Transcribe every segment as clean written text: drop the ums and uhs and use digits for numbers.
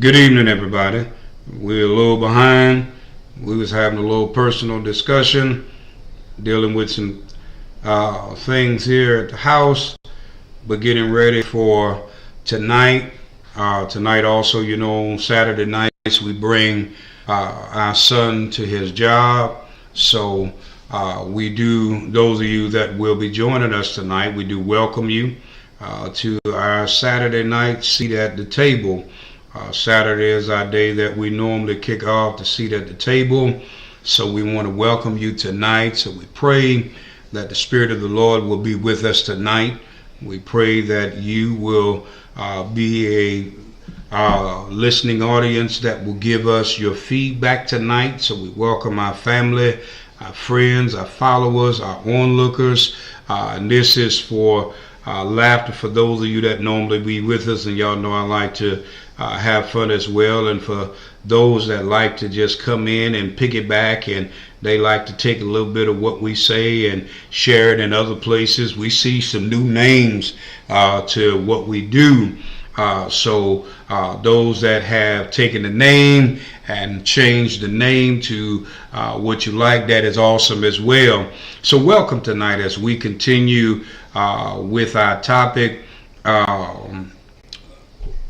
Good evening, everybody. We're a little behind. We was having a little personal discussion, dealing with some things here at the house, but getting ready for tonight. Tonight also, on Saturday nights we bring our son to his job. So we do, those of you that will be joining us tonight, we do welcome you to our Saturday night seat at the table. Saturday is our day that we normally kick off the seat at the table. So we want to welcome you tonight. So we pray that the Spirit of the Lord will be with us tonight. We pray that you will be a listening audience that will give us your feedback tonight. So we welcome our family, our friends, our followers, our onlookers. And this is for laughter for those of you that normally be with us, and y'all know I like to have fun as well. And for those that like to just come in and piggyback, and they like to take a little bit of what we say and share it in other places. We see some new names to what we do. So those that have taken the name and changed the name to what you like, that is awesome as well. So welcome tonight as we continue with our topic.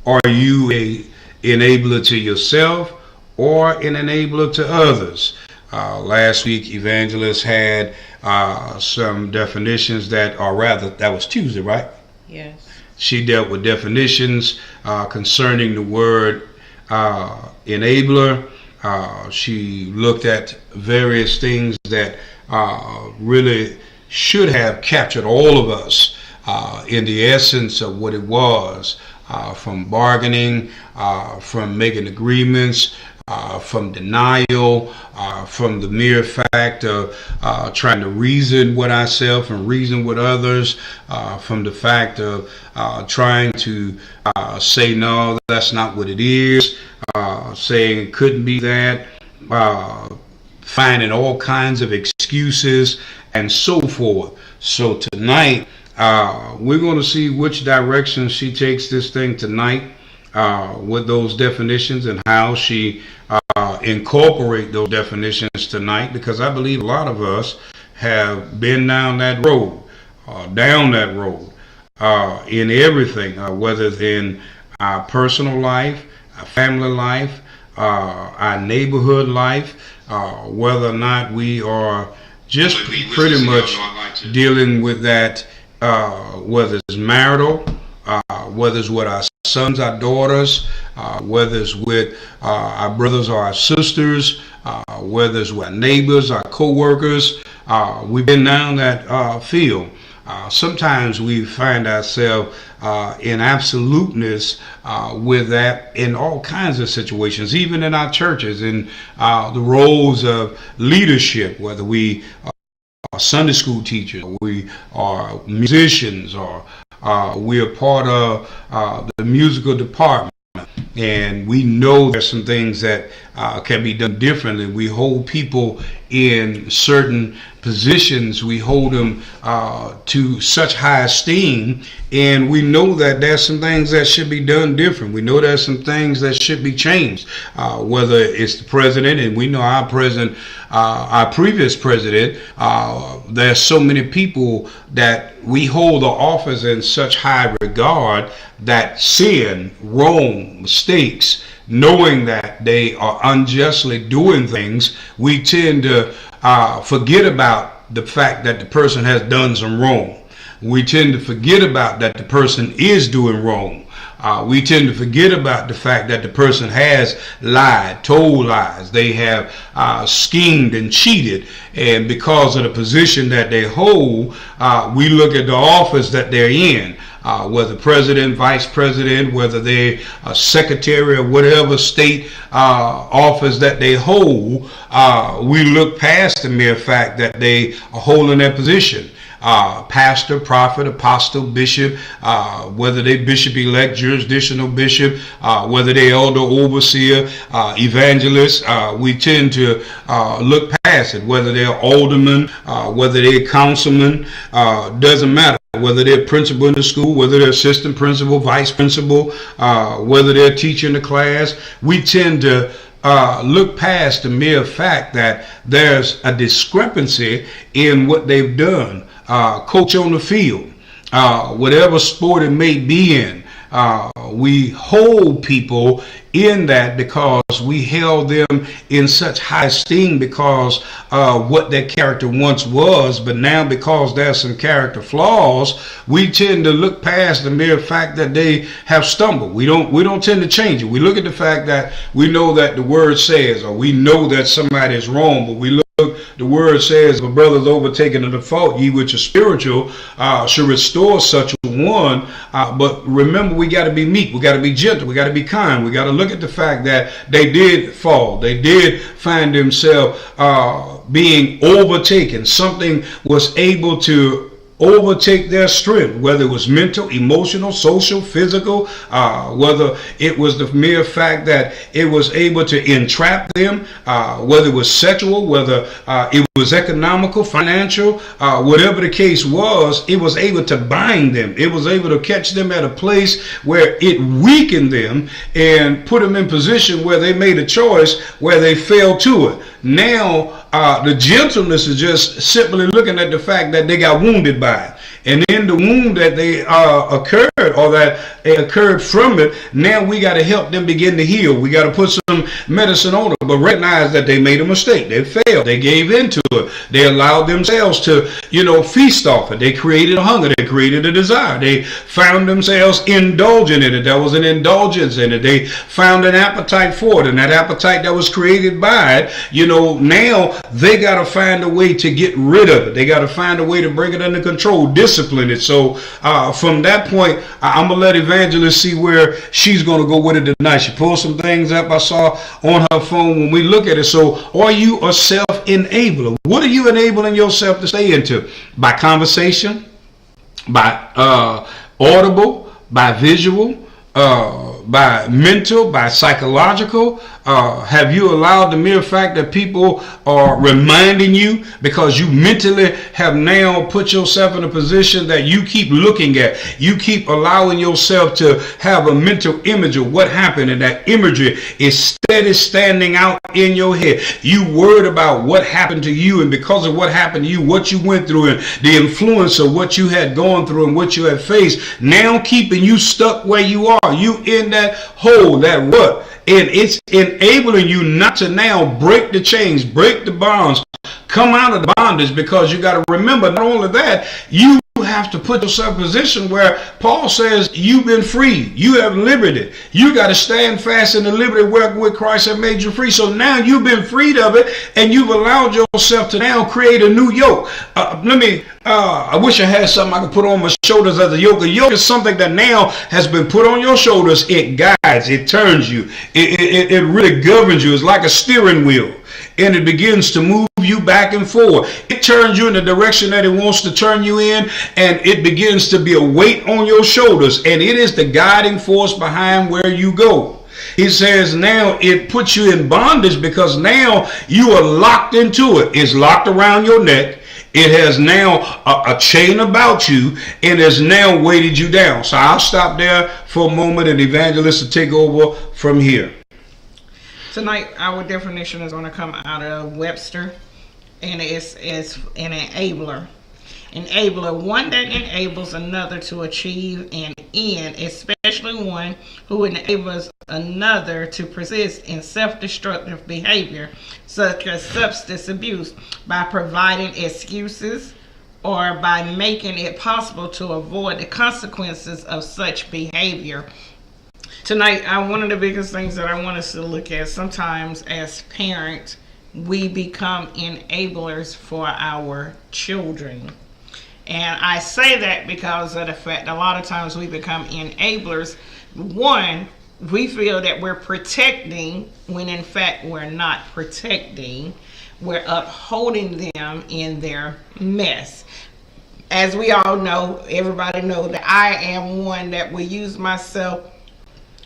Are you an enabler to yourself or an enabler to others? Last week, Evangelist had some definitions that was Tuesday, right? Yes. She dealt with definitions concerning the word enabler. She looked at various things that really should have captured all of us in the essence of what it was, from bargaining, from making agreements, from denial, from the mere fact of trying to reason with ourselves and reason with others, from the fact of trying to say, no, that's not what it is, saying it couldn't be that, finding all kinds of excuses and so forth. So tonight, we're going to see which direction she takes this thing tonight with those definitions, and how she incorporate those definitions tonight, because I believe a lot of us have been down that road, in everything, whether it's in our personal life, our family life, our neighborhood life, whether or not we are just pretty much dealing with that, whether it's marital, whether it's with our sons, our daughters, whether it's with our brothers or our sisters, whether it's with our neighbors, our co-workers. We've been down that field. Sometimes we find ourselves in absoluteness with that in all kinds of situations, even in our churches, in the roles of leadership, whether we are Sunday school teachers, we are musicians, or we are part of the musical department, and we know there's some things that can be done differently. We hold people in certain positions, we hold them to such high esteem, and we know that there's some things that should be done different. We know there's some things that should be changed, whether it's the president, and we know our president, our previous president, there's so many people that we hold the office in such high regard that sin, wrong, mistakes, knowing that they are unjustly doing things, we tend to forget about the fact that the person has done some wrong. We tend to forget about that the person is doing wrong. We tend to forget about the fact that the person has lied, told lies. They have schemed and cheated. And because of the position that they hold, we look at the office that they're in. Whether president, vice president, whether they're a secretary or whatever state office that they hold, we look past the mere fact that they are holding that position. Pastor, prophet, apostle, bishop, whether they bishop-elect, jurisdictional bishop, whether they elder, overseer, evangelist, we tend to look past it. Whether they're alderman, whether they're councilman, doesn't matter. whether they're principal in the school, whether they're assistant principal, vice principal, whether they're teaching the class. We tend to look past the mere fact that there's a discrepancy in what they've done. Coach on the field, whatever sport it may be in, we hold people in that because we held them in such high esteem because of what their character once was, but now because there's some character flaws, we tend to look past the mere fact that they have stumbled. We don't tend to change it. We look at the fact that we know that the word says, or we know that somebody is wrong, but we look. The word says, if a brother's overtaken a default, ye which are spiritual should restore such a one. But remember, we got to be meek. We got to be gentle. We got to be kind. We got to look at the fact that they did fall. They did find themselves being overtaken. Something was able to overtake their strength, whether it was mental, emotional, social, physical, whether it was the mere fact that it was able to entrap them, whether it was sexual, whether it was economical, financial, whatever the case was, it was able to bind them. It was able to catch them at a place where it weakened them and put them in position where they made a choice where they fell to it. Now, the gentleness is just simply looking at the fact that they got wounded by it. And in the wound that they occurred, or that occurred from it, now we got to help them begin to heal. We got to put some medicine on them, but recognize that they made a mistake. They failed. They gave into it. They allowed themselves to, feast off it. They created a hunger. They created a desire. They found themselves indulging in it. There was an indulgence in it. They found an appetite for it, and that appetite that was created by it, now they got to find a way to get rid of it. They got to find a way to bring it under control, discipline it. So from that point, I'm going to let Evangelist see where she's going to go with it tonight. She pulled some things up I saw on her phone when we look at it. So are you a self-enabler? What are you enabling yourself to stay into? By conversation, by audible, by visual, by mental, by psychological? Have you allowed the mere fact that people are reminding you because you mentally have now put yourself in a position that you keep looking at? You keep allowing yourself to have a mental image of what happened, and that imagery is steady standing out in your head. You worried about what happened to you, and because of what happened to you, what you went through, and the influence of what you had gone through and what you had faced, now keeping you stuck where you are. You in that hole, that rut. And it's enabling you not to now break the chains, break the bonds, come out of the bondage, because you got to remember, not only that, you have to put yourself in a position where Paul says you've been freed. You have liberty. You got to stand fast in the liberty wherewith Christ has made you free. So now you've been freed of it, and you've allowed yourself to now create a new yoke. I wish I had something I could put on my shoulders as a yoke. A yoke is something that now has been put on your shoulders. It guides, it turns you. It really governs you. It's like a steering wheel. And it begins to move you back and forth. It turns you in the direction that it wants to turn you in, and it begins to be a weight on your shoulders, and it is the guiding force behind where you go. He says now it puts you in bondage because now you are locked into it. It's locked around your neck. It has now a chain about you, and has now weighted you down. So I'll stop there for a moment, and Evangelist will take over from here. Tonight, our definition is going to come out of Webster, and it's an enabler. Enabler, one that enables another to achieve an end, especially one who enables another to persist in self-destructive behavior, such as substance abuse, by providing excuses or by making it possible to avoid the consequences of such behavior. Tonight, one of the biggest things that I want us to look at, sometimes as parents, we become enablers for our children. And I say that because of the fact a lot of times we become enablers. One, we feel that we're protecting when in fact we're not protecting. We're upholding them in their mess. As we all know, everybody know that I am one that will use myself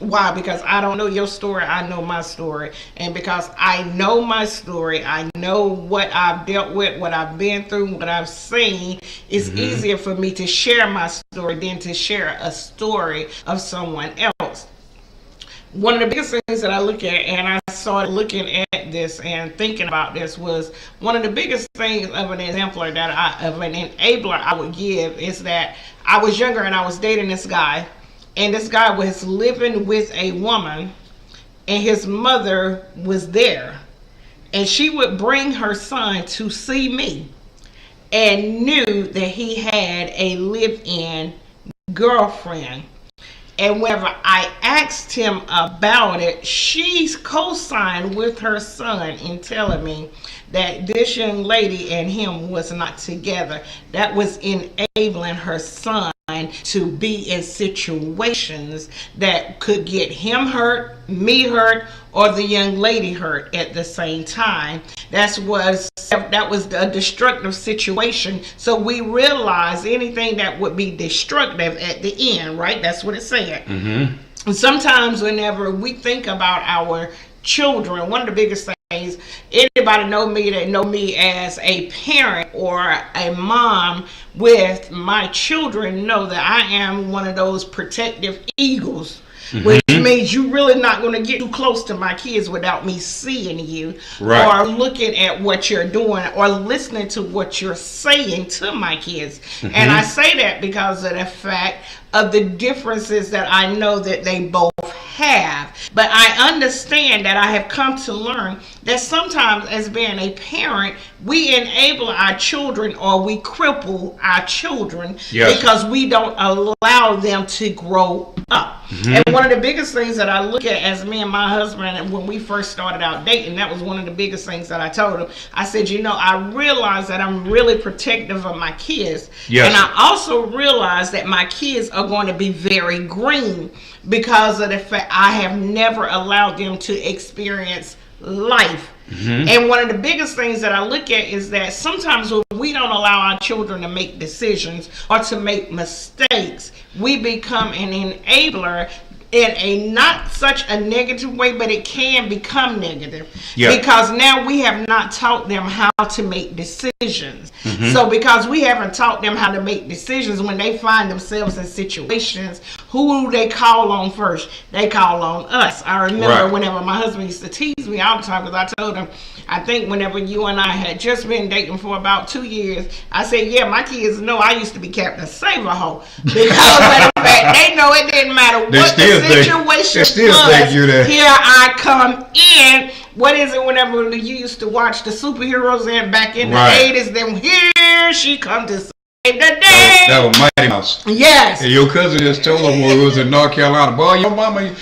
Why? Because I don't know your story, I know my story. And because I know my story, I know what I've dealt with, what I've been through, what I've seen, it's easier for me to share my story than to share a story of someone else. One of the biggest things that I look at, and I started looking at this and thinking about this, was one of the biggest things of an exemplar of an enabler I would give is that I was younger and I was dating this guy, and this guy was living with a woman, and his mother was there, and she would bring her son to see me, and knew that he had a live-in girlfriend. And whenever I asked him about it, she co-signed with her son in telling me that this young lady and him was not together. That was enabling her son to be in situations that could get him hurt, me hurt, or the young lady hurt at the same time. That was a destructive situation. So we realized anything that would be destructive at the end, right? That's what it said. And sometimes whenever we think about our children, one of the biggest things, anybody know me as a parent or a mom with my children know that I am one of those protective eagles. Which means you're really not going to get too close to my kids without me seeing you, or looking at what you're doing, or listening to what you're saying to my kids. And I say that because of the fact of the differences that I know that they both have. But I understand that I have come to learn that sometimes as being a parent, we enable our children or we cripple our children because we don't allow them to grow up. And one of the biggest things that I look at as me and my husband, when we first started out dating, that was one of the biggest things that I told him. I said, I realize that I'm really protective of my kids. And I also realize that my kids are going to be very green because of the fact I have never allowed them to experience life. And one of the biggest things that I look at is that sometimes when we don't allow our children to make decisions or to make mistakes, we become an enabler in a not such a negative way, but it can become negative because now we have not taught them how to make decisions. So because we haven't taught them how to make decisions, when they find themselves in situations, who do they call on first? They call on us. I remember whenever my husband used to tease me all the time because I told him, I think whenever you and I had just been dating for about 2 years, I said, my kids know I used to be Captain Save-A-Ho because of the fact they know it didn't matter what the situation was. Here I come in. What is it whenever you used to watch the superheroes in back in the 80s? Then here she comes to save the day. That was Mighty Mouse. Yes. And your cousin just told him when it was in North Carolina, boy, your mama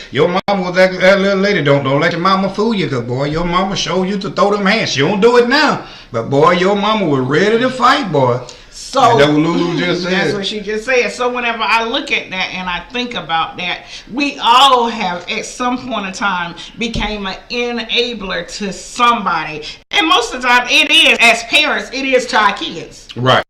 was that little lady. Don't let your mama fool you, because boy, your mama showed you to throw them hands. She don't do it now, but boy, your mama was ready to fight, boy. So that's what Lulu just said. That's what she just said. So whenever I look at that and I think about that, we all have at some point in time became an enabler to somebody. And most of the time it is, as parents, it is to our kids. Right.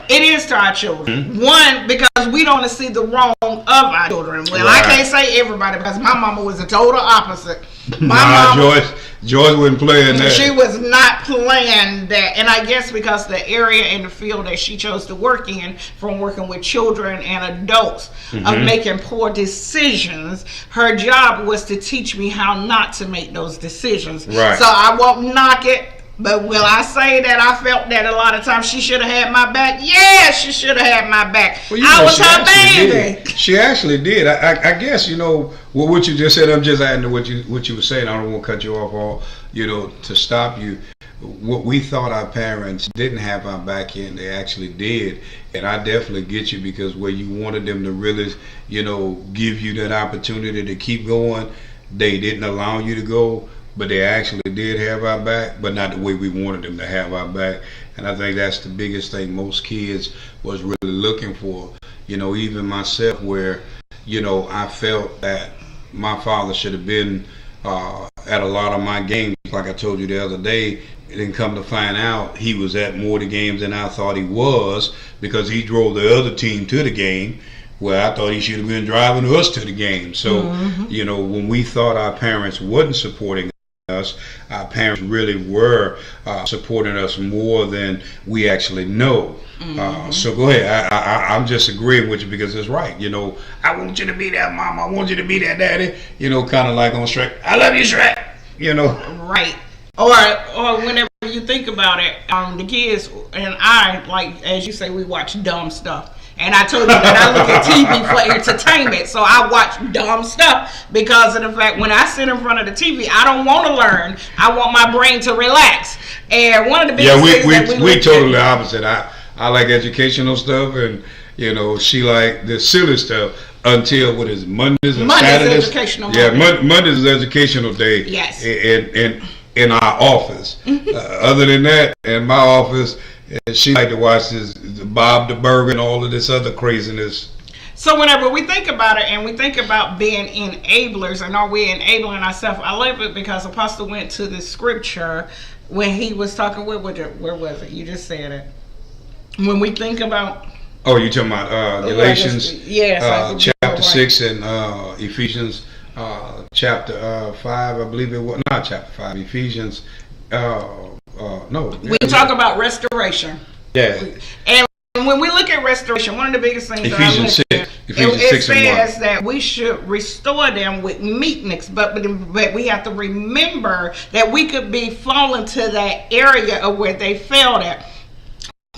It is to our children. One, because we don't see the wrong of our children. Well, I can't say everybody because my mama was the total opposite. My mama, Joyce wasn't playing that. She was not playing that. And I guess because the area and the field that she chose to work in, from working with children and adults, of making poor decisions, her job was to teach me how not to make those decisions. Right. So I won't knock it. But will I say that I felt that a lot of times she should have had my back? Yeah, she should have had my back. Well, I was her baby. She actually did. I guess, what you just said, I'm just adding to what you were saying. I don't want to cut you off to stop you. What we thought our parents didn't have our back in, they actually did. And I definitely get you, because where you wanted them to really, give you that opportunity to keep going, they didn't allow you to go. But they actually did have our back, but not the way we wanted them to have our back. And I think that's the biggest thing most kids was really looking for. Even myself, where, I felt that my father should have been at a lot of my games. Like I told you the other day, and then come to find out he was at more of the games than I thought he was, because he drove the other team to the game. Well, I thought he should have been driving us to the game. So, when we thought our parents wasn't supporting us, our parents really were supporting us more than we actually know. So go ahead. I'm just agreeing with you because it's right. I want you to be that mom. I want you to be that daddy. Kind of like on Shrek. I love you, Shrek. Right. Or whenever you think about it, the kids and I, like as you say, we watch dumb stuff. And I told you that I look at TV for entertainment. So I watch dumb stuff because of the fact when I sit in front of the TV, I don't want to learn. I want my brain to relax. And one of the biggest things that we totally opposite. I like educational stuff, and she like the silly stuff until what is Mondays and Saturdays. Educational Mondays is educational day. Yes. In our office. Other than that, in my office, she like to watch this Bob the Burger and all of this other craziness. So whenever we think about it and we think about being enablers and are we enabling ourselves, I love it because Apostle went to the scripture when he was talking, where was it? You just said it. When we think about... Oh, you're talking about Galatians chapter 6 and Ephesians chapter 5, I believe it was. Not chapter 5, Ephesians... no. We talk about restoration. Yeah. And when we look at restoration, one of the biggest things Ephesians 6 it and 1. That we should restore them with meekness, but we have to remember that we could be falling to that area of where they failed at.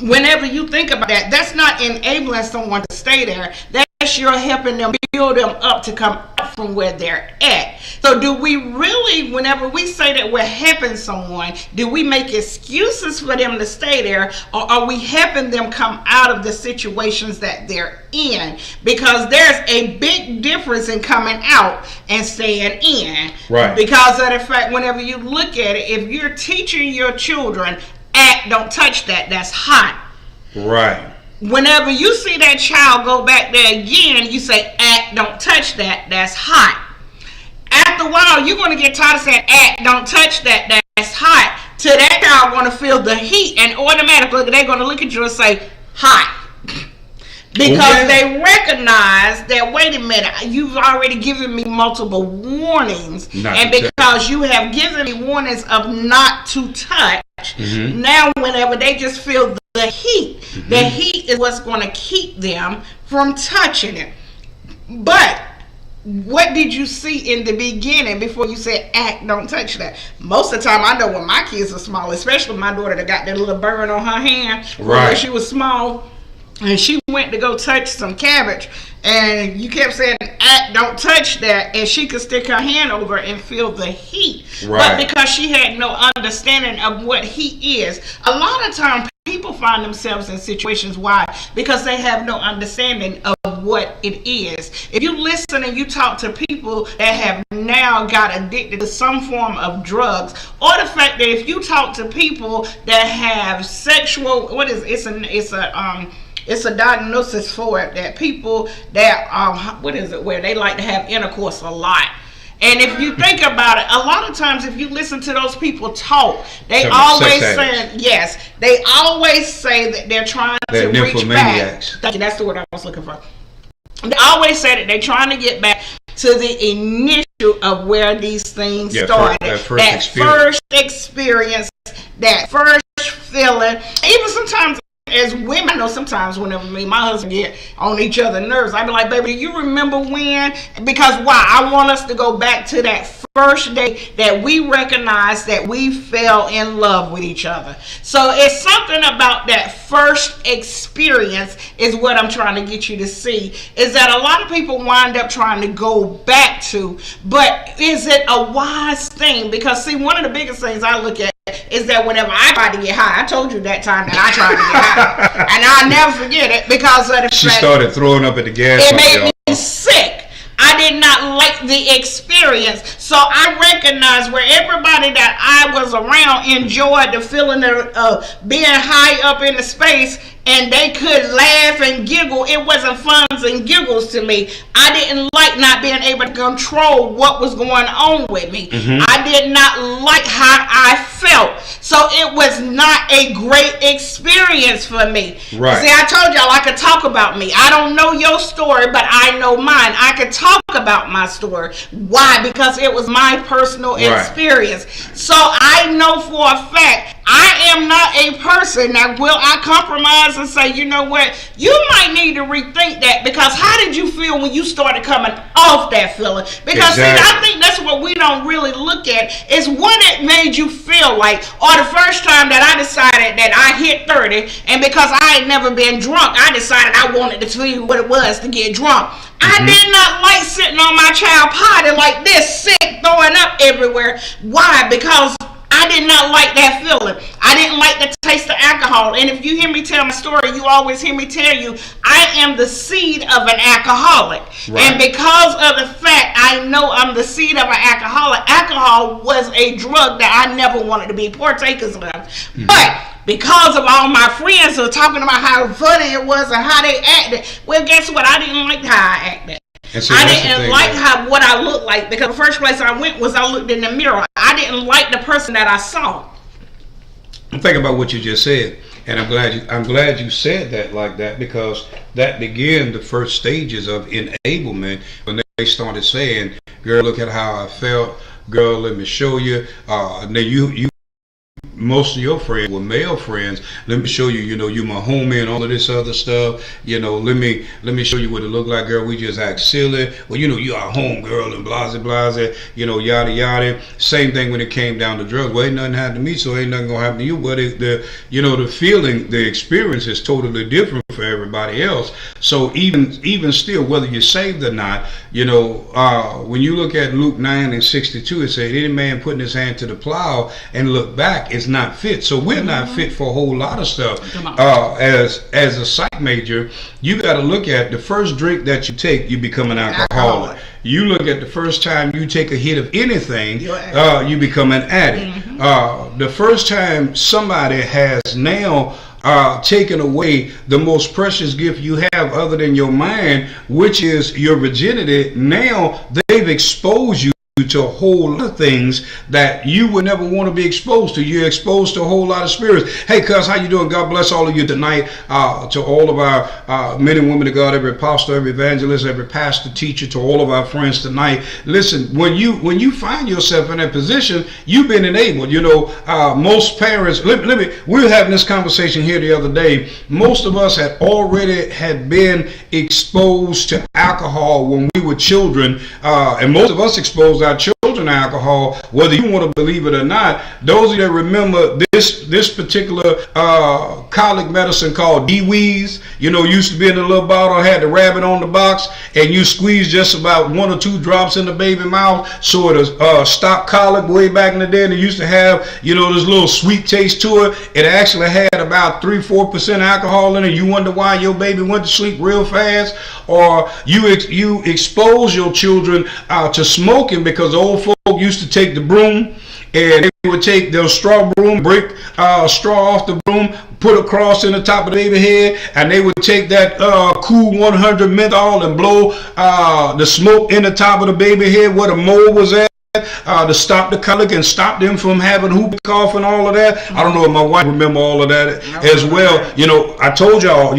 Whenever you think about that, that's not enabling someone to stay there. That's you're helping them build them up to come out from where they're at. So do we really, whenever we say that we're helping someone, do we make excuses for them to stay there, or are we helping them come out of the situations that they're in? Because there's a big difference in coming out and staying in. Right. Because of the fact, whenever you look at it, if you're teaching your children, don't touch that, that's hot. Right. Whenever you see that child go back there again, you say, don't touch that, that's hot. After a while, you're going to get tired of saying, don't touch that, that's hot. To that child going to feel the heat, and automatically they're going to look at you and say, hot. Because they recognize that, wait a minute, you've already given me multiple warnings. And because you have given me warnings of not to touch, now whenever they just feel the heat, the heat is what's going to keep them from touching it. But what did you see in the beginning before you said, don't touch that? Most of the time, I know when my kids are small, especially my daughter that got that little burn on her hand when she was small, and she went to go touch some cabbage, and you kept saying, don't touch that, and she could stick her hand over and feel the heat. But because she had no understanding of what heat is, a lot of times people find themselves in situations. Why? Because they have no understanding of what it is. If you listen and you talk to people that have now got addicted to some form of drugs, or the fact that if you talk to people that have sexual, it's a diagnosis for it, that people that where they like to have intercourse a lot. And if you think about it, a lot of times if you listen to those people talk, they always say, they always say that they're trying to reach back. Thank you, that's the word I was looking for. They always say that they're trying to get back to the initial of where these things started. That first experience, that first feeling. Even sometimes as women, I know sometimes whenever me and my husband get on each other's nerves, I be like, baby, do you remember when? Because why? I want us to go back to that first day that we recognized that we fell in love with each other. So it's something about that first experience is what I'm trying to get you to see, is that a lot of people wind up trying to go back to, but is it a wise thing? Because see, one of the biggest things I look at is that whenever I tried to get high, I told you that time that I tried to get high, and I'll never forget it because of the fact she started throwing up at the gas. It made me sick. I did not like the experience. So I recognized where everybody that I was around enjoyed the feeling of being high up in the space, and they could laugh and giggle. It wasn't funs and giggles to me. I didn't like not being able to control what was going on with me. I did not like how I felt. So it was not a great experience for me. Right. See, I told y'all I could talk about me. I don't know your story, but I know mine. I could talk about my story. Why? Because it was my personal experience. So I know for a fact I am not a person that will I compromise and say, you know what, you might need to rethink that, because how did you feel when you started coming off that feeling? Because see, I think that's what we don't really look at, is what it made you feel like, or the first time that I decided that I hit 30, and because I had never been drunk, I decided I wanted to feel what it was to get drunk. I did not like sitting on my child potty like this, sick, throwing up everywhere. Why? Because I did not like that feeling. I didn't like the taste of alcohol. And if you hear me tell my story, you always hear me tell you, I am the seed of an alcoholic. Right. And because of the fact I know I'm the seed of an alcoholic, alcohol was a drug that I never wanted to be partakers of. But because of all my friends who were talking about how funny it was and how they acted, well, guess what? I didn't like how I acted. So I didn't like what I looked like, because the first place I went was I looked in the mirror. I didn't like the person that I saw. I'm thinking about what you just said, and I'm glad you said that like that, because that began the first stages of enablement when they started saying, "Girl, look at how I felt. Girl, let me show you." And then you. Most of your friends were male friends. Let me show you, you my homie and all of this other stuff. Let me show you what it look like, girl. We just act silly. Well, you our home girl and blase, yada yada. Same thing when it came down to drugs. Well, ain't nothing happened to me, so ain't nothing gonna happen to you. But the feeling, the experience is totally different for everybody else. So even still, whether you're saved or not, when you look at Luke 9:62, it said, "Any man putting his hand to the plow and look back is not fit." So we're not fit for a whole lot of stuff. As a psych major, you got to look at the first drink that you take, you become an alcoholic. You look at the first time you take a hit of anything, you become an addict. The first time somebody has now taken away the most precious gift you have other than your mind, which is your virginity, now they've exposed you to a whole lot of things that you would never want to be exposed to. You're exposed to a whole lot of spirits. Hey, cuz, how you doing? God bless all of you tonight. To all of our men and women of God, every apostle, every evangelist, every pastor, teacher, to all of our friends tonight. Listen, when you find yourself in that position, you've been enabled. Most parents, we were having this conversation here the other day. Most of us had been exposed to alcohol when we were children, and most of us exposed our children to alcohol, whether you want to believe it or not. Those of you that remember this particular colic medicine called D-Wees, used to be in a little bottle, had the rabbit on the box, and you squeeze just about 1 or 2 drops in the baby mouth so it stop colic. Way back in the day, they used to have this little sweet taste to it. It actually had about 3-4% alcohol in it. You wonder why your baby went to sleep real fast, or you expose your children to smoking, because old folk used to take the broom and they would take their straw broom, break straw off the broom, put a cross in the top of the baby head, and they would take that Cool 100 menthol and blow the smoke in the top of the baby head where the mole was at, to stop the colic and stop them from having whooping cough and all of that. I don't know if my wife remember all of that as well. I told y'all,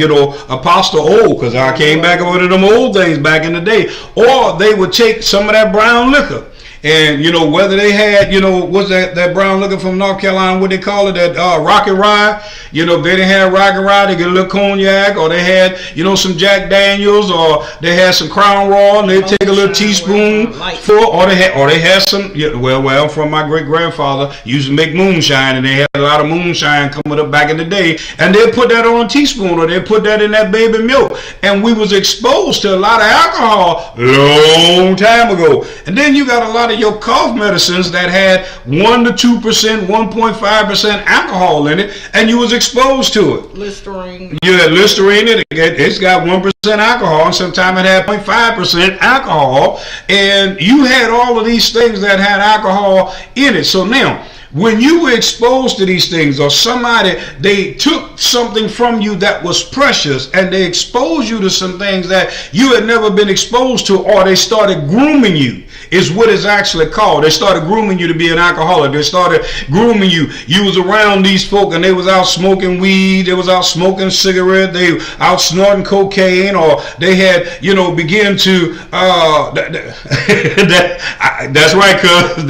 Apostle old, because I came back over to them old things back in the day. Or they would take some of that brown liquor. And whether they had what's that brown liquor from North Carolina, what they call it, that Rocky Rye, they didn't have Rocky Rye, they get a little cognac, or they had some Jack Daniels, or they had some Crown Royal, and they take a little teaspoon or they had some. Well, from my great grandfather used to make moonshine, and they had a lot of moonshine coming up back in the day, and they put that on a teaspoon, or they put that in that baby milk, and we was exposed to a lot of alcohol long time ago. And then you got a lot of your cough medicines that had 1 to 2%, 1.5% alcohol in it, and you was exposed to it. Listerine. Yeah, Listerine, it's got 1% alcohol, and sometimes it had 0.5% alcohol, and you had all of these things that had alcohol in it. So now, when you were exposed to these things, or somebody, they took something from you that was precious and they exposed you to some things that you had never been exposed to, or they started grooming you, is what it's actually called. They started grooming you to be an alcoholic. They started grooming you. You was around these folk and they was out smoking weed, they was out smoking cigarette, they out snorting cocaine, or they had, begin to that's right, cuz.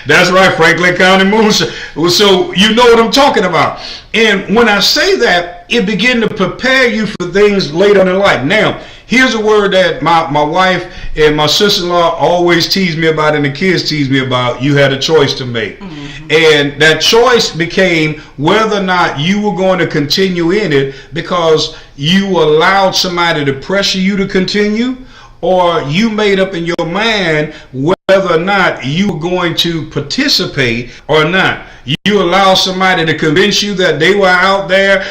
That's right, Franklin County Moonshine. So you know what I'm talking about. And when I say that, it begin to prepare you for things later in life. Now, here's a word that my wife and my sister-in-law always tease me about, and the kids tease me about. You had a choice to make. Mm-hmm. And that choice became whether or not you were going to continue in it because you allowed somebody to pressure you to continue, or you made up in your mind whether or not you were going to participate or not. You allow somebody to convince you that they were out there,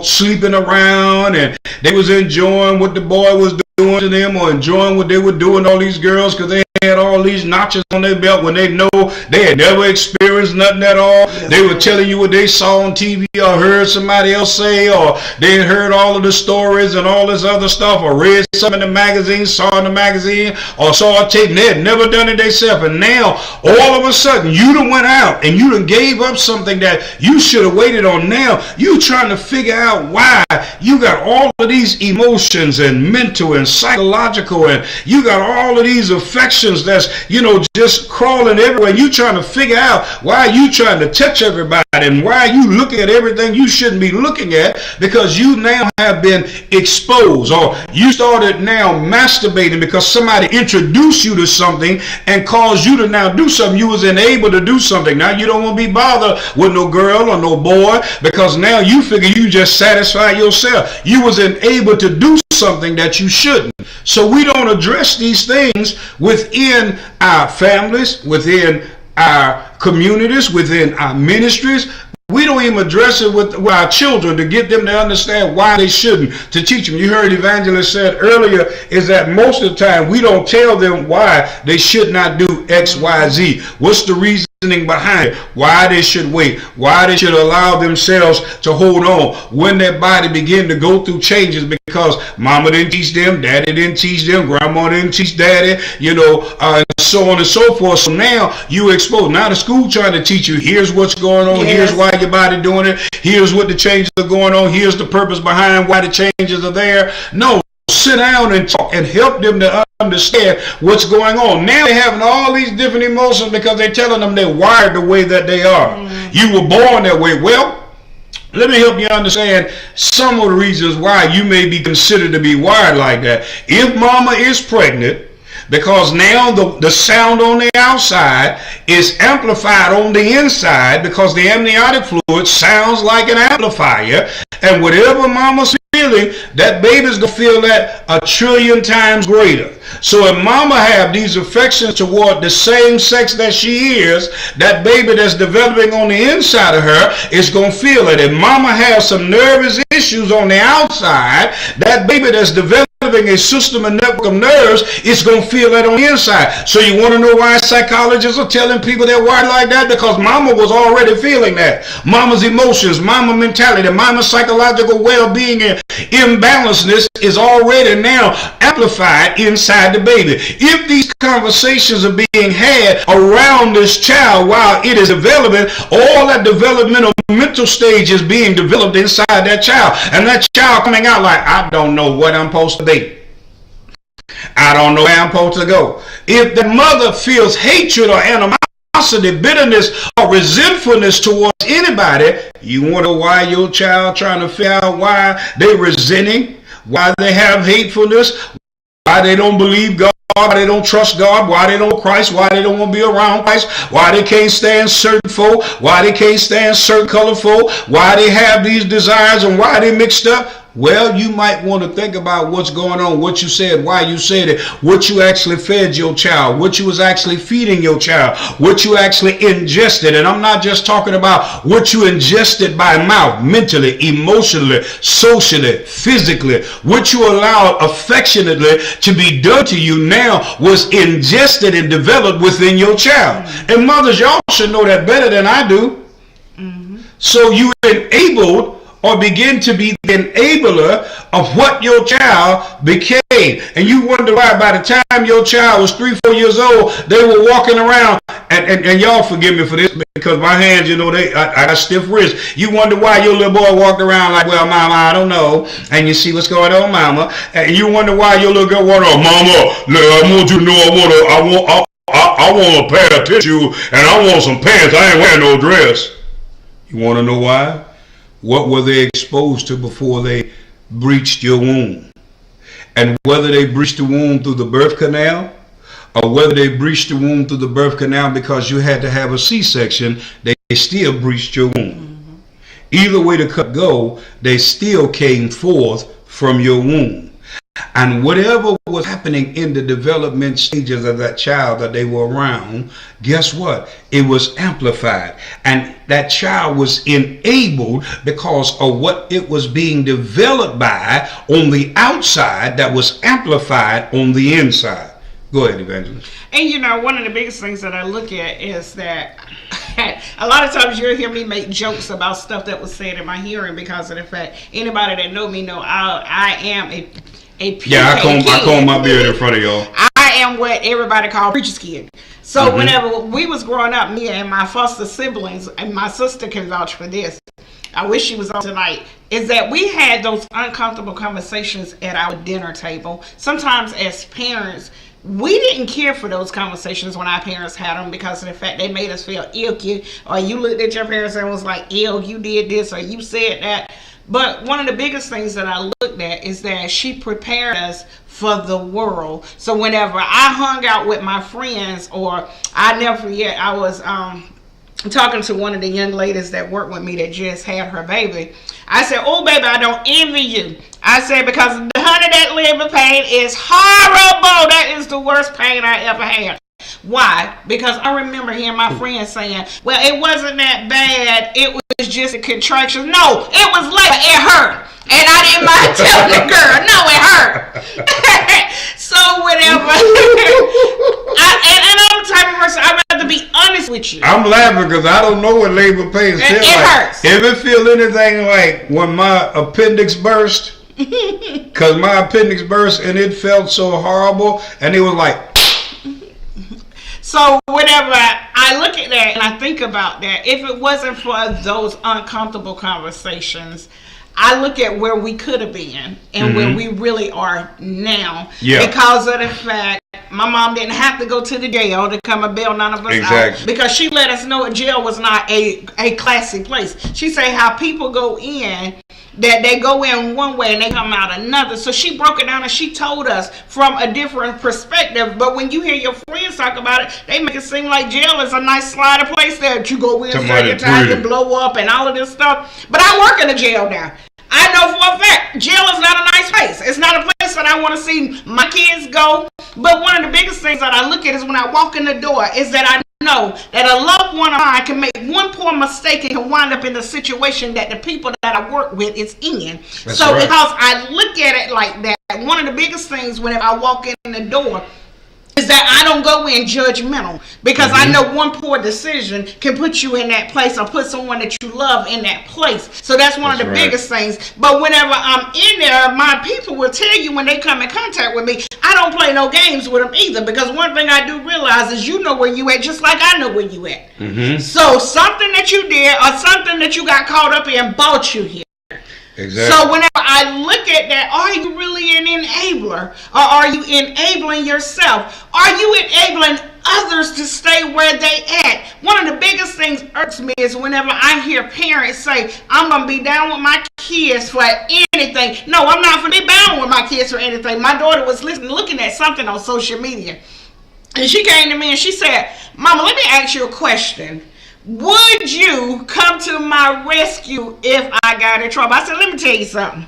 sleeping around and they was enjoying what the boy was doing to them, or enjoying what they were doing to all these girls because they had all these notches on their belt when they know they had never experienced nothing at all. Yes. They were telling you what they saw on TV or heard somebody else say, or they had heard all of the stories and all this other stuff, or read something in the magazine, saw in the magazine, or saw a tape, and they had never done it themselves. And now, all of a sudden, you done went out and you done gave up something that you should have waited on. Now, you trying to figure out why you got all of these emotions and mental and psychological, and you got all of these affections that's, just crawling everywhere. You trying to figure out why you trying to touch everybody, and why you looking at everything you shouldn't be looking at, because you now have been exposed, or you started now masturbating because somebody introduced you to something and caused you to now do something. You was unable to do something. Now you don't want to be bothered with no girl or no boy, because now you figure you just satisfy yourself. You was unable to do something that you shouldn't. So we don't address these things within our families, within our communities, within our ministries. We don't even address it with our children to get them to understand why they shouldn't, to teach them. You heard Evangelist said earlier is that most of the time we don't tell them why they should not do X, Y, Z. What's the reasoning behind it? Why they should wait? Why they should allow themselves to hold on when their body begin to go through changes, because mama didn't teach them, daddy didn't teach them, grandma didn't teach daddy, and so on and so forth. So now you exposed. Now the school trying to teach you, here's what's going on, yes. Here's why your body doing it, here's what the changes are going on, here's the purpose behind why the changes are there. No, sit down and talk and help them to understand what's going on. Now they're having all these different emotions because they're telling them they're wired the way that they are. Mm-hmm. You were born that way. Well, let me help you understand some of the reasons why you may be considered to be wired like that. If mama is pregnant, because now the sound on the outside is amplified on the inside, because the amniotic fluid sounds like an amplifier, and whatever mama's feeling, that baby's gonna feel that 1,000,000,000 times greater. So if mama have these affections toward the same sex that she is, that baby that's developing on the inside of her is gonna feel it. If mama has some nervous issues on the outside, that baby that's developing a system and network of nerves is going to feel that on the inside. So you want to know why psychologists are telling people they're wired like that? Because mama was already feeling that. Mama's emotions, mama mentality, mama's psychological well-being and imbalanceness is already now amplified inside the baby. If these conversations are being had around this child while it is developing, all that developmental mental stage is being developed inside that child, and that child coming out like, I don't know what I'm supposed to be. I don't know where I'm supposed to go. If the mother feels hatred or animosity, bitterness, or resentfulness towards anybody, you wonder why your child trying to figure out why they resenting, why they have hatefulness, why they don't believe God, why they don't trust God, why they don't know Christ, why they don't want to be around Christ, why they can't stand certain folk, why they can't stand certain color folk, why they have these desires, and why they mixed up. Well, you might want to think about what's going on, what you said, why you said it, what you actually fed your child, what you was actually feeding your child, what you actually ingested. And I'm not just talking about what you ingested by mouth, mentally, emotionally, socially, physically. What you allowed affectionately to be done to you now was ingested and developed within your child. And mothers, y'all should know that better than I do. So you enabled or begin to be the enabler of what your child became. And you wonder why by the time your child was 3-4 years old, they were walking around, and y'all forgive me for this because my hands, I got stiff wrists. You wonder why your little boy walked around like, well, mama, I don't know. And you see what's going on, mama. And you wonder why your little girl walked on, mama, I want you to know I want a pair of tissue and I want some pants. I ain't wearing no dress. You want to know why? What were they exposed to before they breached your womb? And whether they breached the womb through the birth canal or whether they breached the womb through the birth canal because you had to have a C-section, they still breached your womb. Either way the cut go, they still came forth from your womb. And whatever was happening in the development stages of that child that they were around, guess what? It was amplified. And that child was enabled because of what it was being developed by on the outside that was amplified on the inside. Go ahead, Evangelist. And one of the biggest things that I look at is that a lot of times you'll hear me make jokes about stuff that was said in my hearing because of the fact anybody that know me know I am a I comb my beard in front of y'all. I am what everybody calls preacher's kid. So whenever we was growing up, me and my foster siblings, and my sister can vouch for this, I wish she was on tonight, is that we had those uncomfortable conversations at our dinner table. Sometimes as parents, we didn't care for those conversations when our parents had them because of the fact they made us feel icky, or you looked at your parents and was like, ew, you did this, or you said that. But one of the biggest things that I looked at is that she prepared us for the world. So whenever I hung out with my friends, or I never forget, I was talking to one of the young ladies that worked with me that just had her baby. I said, oh, baby, I don't envy you. I said, because honey, that labor pain is horrible. That is the worst pain I ever had. Why? Because I remember hearing my friends saying, well, it wasn't that bad. It was just a contraction. No, it was labor. It hurt. And I didn't mind telling the girl, no, it hurt. So whenever, and I'm the type of person, I'd rather be honest with you. I'm laughing because I don't know what labor pains feel like. It hurts. If it feel anything like when my appendix burst, because my appendix burst and it felt so horrible, and it was like, so whenever I look at that and I think about that, if it wasn't for those uncomfortable conversations, I look at where we could have been and where we really are now. Yeah. Because of the fact my mom didn't have to go to the jail to come and bail none of us out. Because she let us know jail was not a classy place. She said how people go in, that they go in one way and they come out another. So she broke it down and she told us from a different perspective. But when you hear your friends talk about it, they make it seem like jail is a nice slider place that you go in, set your time to blow up and all of this stuff. But I work in a jail now. I know for a fact, jail is not a nice place. It's not a place that I want to see my kids go. But one of the biggest things that I look at is when I walk in the door is that I know that a loved one of mine can make one poor mistake and can wind up in the situation that the people that I work with is in. That's so right. Because I look at it like that, one of the biggest things whenever I walk in the door is that I don't go in judgmental, because I know one poor decision can put you in that place or put someone that you love in that place. So that's one of the biggest things. But whenever I'm in there, my people will tell you when they come in contact with me, I don't play no games with them either, because one thing I do realize is you know where you at just like I know where you at. So something that you did or something that you got caught up in brought you here. Exactly. So whenever I look at that, are you really an enabler, or are you enabling yourself? Are you enabling others to stay where they at? One of the biggest things irks me is whenever I hear parents say, I'm going to be down with my kids for anything. No, I'm not going to be down with my kids for anything. My daughter was looking at something on social media, and she came to me and she said, Mama, let me ask you a question. Would you come to my rescue if I got in trouble? I said, let me tell you something.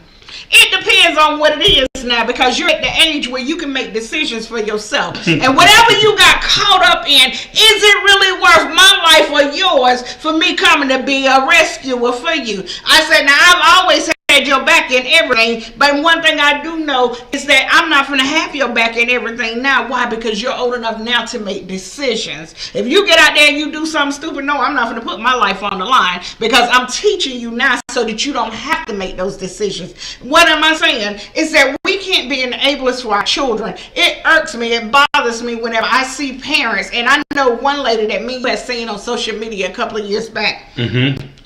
It depends on what it is now, because you're at the age where you can make decisions for yourself. And whatever you got caught up in, is it really worth my life or yours for me coming to be a rescuer for you? I said, now I've always had your back in everything, but one thing I do know is that I'm not going to have your back in everything now. Why? Because you're old enough now to make decisions. If you get out there and you do something stupid, no, I'm not going to put my life on the line, because I'm teaching you now so that you don't have to make those decisions. What am I saying? Is that we can't be enablers for our children. It irks me, it bothers me whenever I see parents, and I know one lady that me has seen on social media a couple of years back.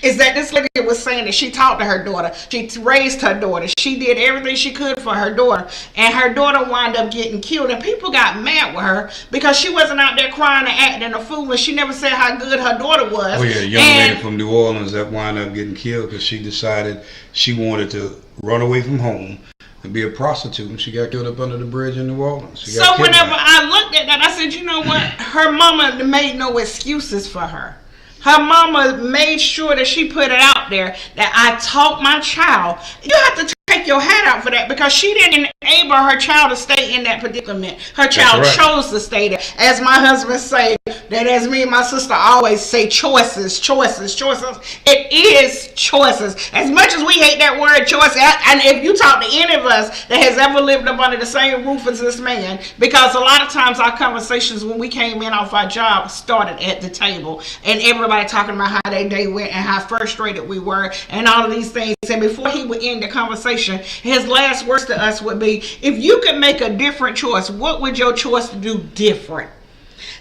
Is that this lady was saying that she talked to her daughter, she raised her daughter, she did everything she could for her daughter, and her daughter wound up getting killed, and people got mad with her because she wasn't out there crying and acting a fool, and she never said how good her daughter was. Oh yeah, a young lady from New Orleans that wound up getting killed because she decided she wanted to run away from home and be a prostitute, and she got killed up under the bridge in New Orleans. So whenever I looked at that, I said, you know what? Her mama made no excuses for her. Her mama made sure that she put it out there that I taught my child. You have to take your hat out for that, because she didn't enable her child to stay in that predicament. Her child chose to stay there. As my husband say, that as me and my sister always say, choices, choices, choices. It is choices. As much as we hate that word choice, and if you talk to any of us that has ever lived up under the same roof as this man, because a lot of times our conversations when we came in off our job started at the table, and everybody talking about how their day went and how frustrated we were and all of these things. And before he would end the conversation, his last words to us would be, if you could make a different choice, what would your choice do different?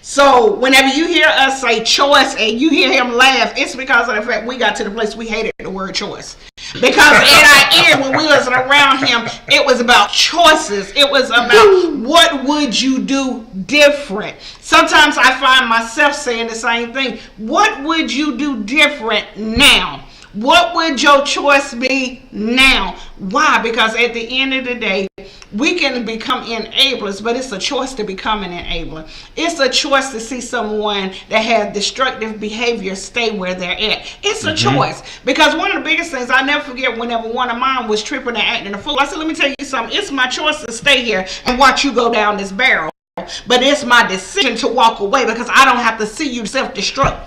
So whenever you hear us say choice and you hear him laugh, it's because of the fact we got to the place we hated the word choice. Because in our ear, when we was around him, it was about choices. It was about what would you do different. Sometimes I find myself saying the same thing. What would you do different now? What would your choice be now? Why? Because at the end of the day, we can become enablers, but it's a choice to become an enabler. It's a choice to see someone that has destructive behavior stay where they're at. It's a choice. Because one of the biggest things, I never forget whenever one of mine was tripping and acting a fool, I said, let me tell you something. It's my choice to stay here and watch you go down this barrel. But it's my decision to walk away, because I don't have to see you self-destruct.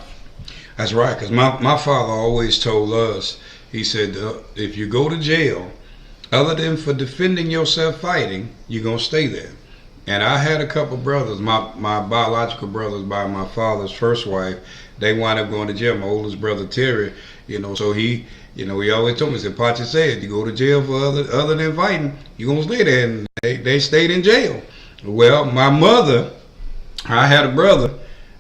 That's right, because my father always told us, he said, if you go to jail, other than for defending yourself fighting, you're going to stay there. And I had a couple brothers, my biological brothers by my father's first wife, they wound up going to jail. My oldest brother, Terry, so he always told me, he said, Pachi said, you go to jail for other than fighting, you're going to stay there. And they stayed in jail. Well, my mother, I had a brother,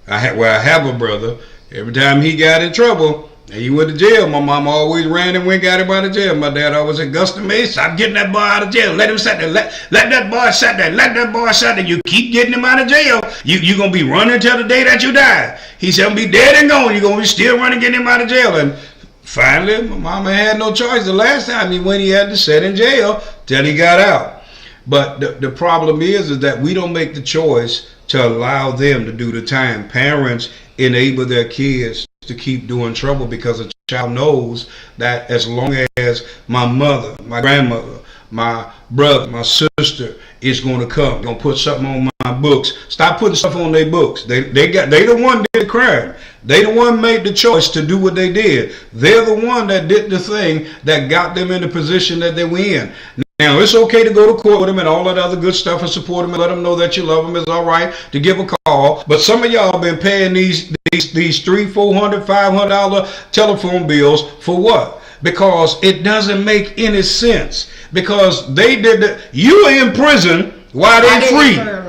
I have a brother. Every time he got in trouble and he went to jail, my mama always ran and went and got him out of jail. My dad always said, Guston May, stop getting that boy out of jail. Let him sit there. Let that boy sit there. Let that boy sit there. You keep getting him out of jail, you're going to be running till the day that you die. He said, I'm going to be dead and gone. You're going to be still running, getting him out of jail. And finally, my mama had no choice. The last time he went, he had to sit in jail till he got out. But the problem is that we don't make the choice to allow them to do the time. Parents enable their kids to keep doing trouble, because a child knows that as long as my mother, my grandmother, my brother, my sister is going to come, going to put something on my books. Stop putting stuff on their books. They the one did the crime. They the one made the choice to do what they did. They're the one that did the thing that got them in the position that they were in. Now, it's okay to go to court with them and all that other good stuff and support them and let them know that you love them. It's all right to give a call. But some of y'all been paying these $300, $400, $500 telephone bills for what? Because it doesn't make any sense. Because they did the, you are in prison while they free.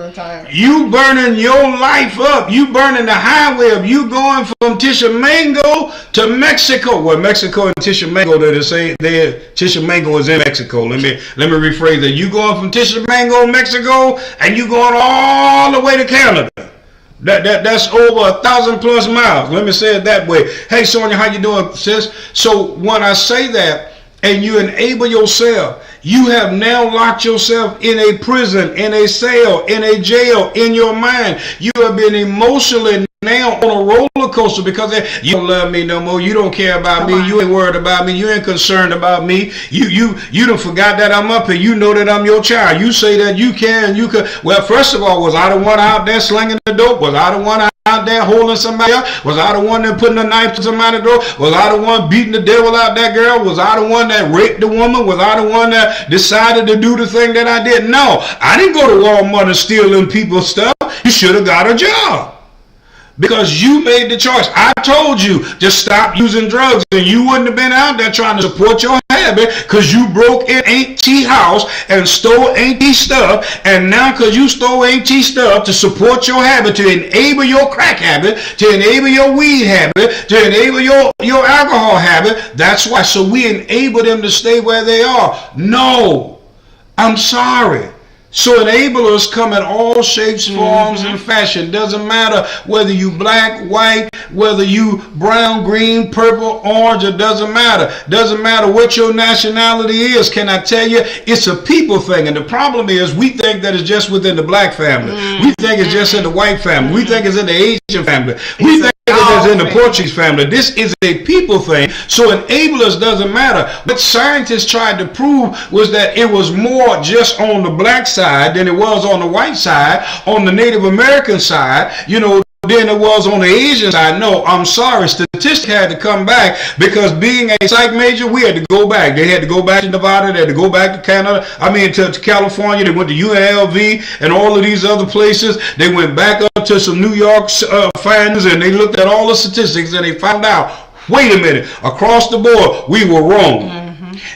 You burning your life up. You burning the highway up. You going from Tishomingo to Mexico. Well, Mexico and Tishomingo, they say Tishomingo is in Mexico. Let me rephrase that. You going from Tishomingo, Mexico, and you going all the way to Canada. That's over 1,000+ miles. Let me say it that way. Hey, Sonia, how you doing, sis? So when I say that, and you enable yourself, you have now locked yourself in a prison, in a cell, in a jail, in your mind. You have been emotionally now on a roller coaster because you don't love me no more. You don't care about me. You ain't worried about me. You ain't concerned about me. You done forgot that I'm up here. You know that I'm your child. You say that you care and you could. Well, first of all, was I the one out there slinging the dope? Was I the one out there holding somebody up? Was I the one that putting a knife to somebody's throat? Was I the one beating the devil out that girl? Was I the one that raped the woman? Was I the one that decided to do the thing that I did? No, I didn't go to Walmart and steal them people's stuff. You should have got a job. Because you made the choice. I told you to stop using drugs, and you wouldn't have been out there trying to support your habit because you broke in Auntie house and stole Auntie stuff. And now because you stole Auntie stuff to support your habit, to enable your crack habit, to enable your weed habit, to enable your alcohol habit, that's why. So we enable them to stay where they are. No, I'm sorry. So enablers come in all shapes, forms, and fashion. Doesn't matter whether you black, white, whether you brown, green, purple, orange, it doesn't matter. Doesn't matter what your nationality is. Can I tell you, it's a people thing. And the problem is we think that it's just within the black family. We think it's just in the white family. We think it's in the Asian family. We think it's in the Portuguese family. This is a people thing. So enablers doesn't matter. What scientists tried to prove was that it was more just on the black side than it was on the white side, on the Native American side, than it was on the Asian side. No, I'm sorry. Statistics had to come back because being a psych major, we had to go back. They had to go back to Nevada. They had to go back to Canada. To California. They went to UNLV and all of these other places. They went back up to some New York findings and they looked at all the statistics and they found out, wait a minute, across the board, we were wrong.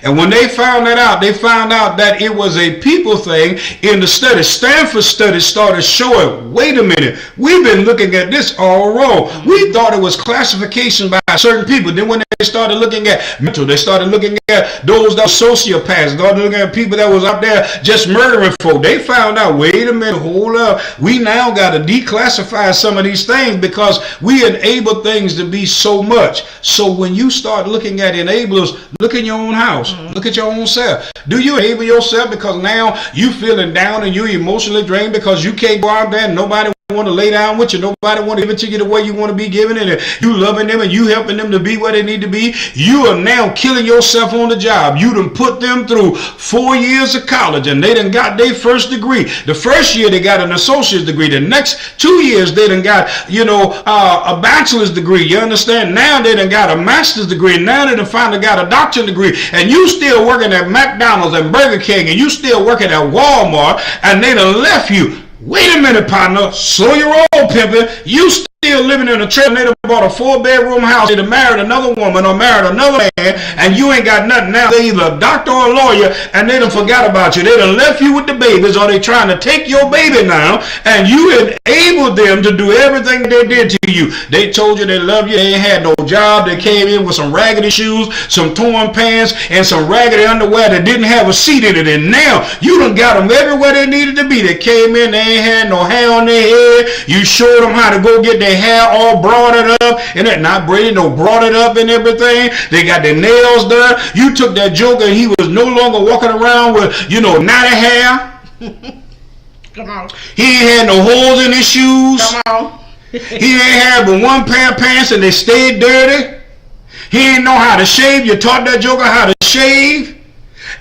And when they found that out, they found out that it was a people thing in the study. Stanford study started showing, wait a minute, we've been looking at this all wrong. We thought it was classification by certain people. Then when they started looking at mental, they started looking at those that were sociopaths, they started looking at people that was out there just murdering folk. They found out, wait a minute, hold up. We now got to declassify some of these things because we enable things to be so much. So when you start looking at enablers, look in your own house. Look at your own self. Do you enable yourself because now you feeling down and you're emotionally drained because you can't go out there and nobody want to lay down with you, nobody want to give it to you the way you want to be given it, and you loving them and you helping them to be where they need to be? You are now killing yourself on the job. You done put them through 4 years of college and they done got their first degree. The first year they got an associate's degree. The next 2 years they done got a bachelor's degree. You understand? Now they done got a master's degree. Now they done finally got a doctorate degree, and you still working at McDonald's and Burger King, and you still working at Walmart, and they done left you. Wait a minute, partner. Slow your roll, pimping. You still living in a trailer. They done bought a 4-bedroom house. They done married another woman or married another man, and you ain't got nothing. Now they either a doctor or a lawyer, and they done forgot about you. They done left you with the babies, or they trying to take your baby now, and you enabled them to do everything they did to you. They told you they love you. They ain't had no job. They came in with some raggedy shoes, some torn pants, and some raggedy underwear that didn't have a seat in it. And now you done got them everywhere they needed to be. They came in, they ain't had no hair on their head. You showed them how to go get their hair all braided up, and that not braided, no braided up and everything. They got their nails done. You took that joker and he was no longer walking around with, knotty hair. Come on. He ain't had no holes in his shoes. Come on. He ain't had but one pair of pants and they stayed dirty. He ain't know how to shave. You taught that joker how to shave.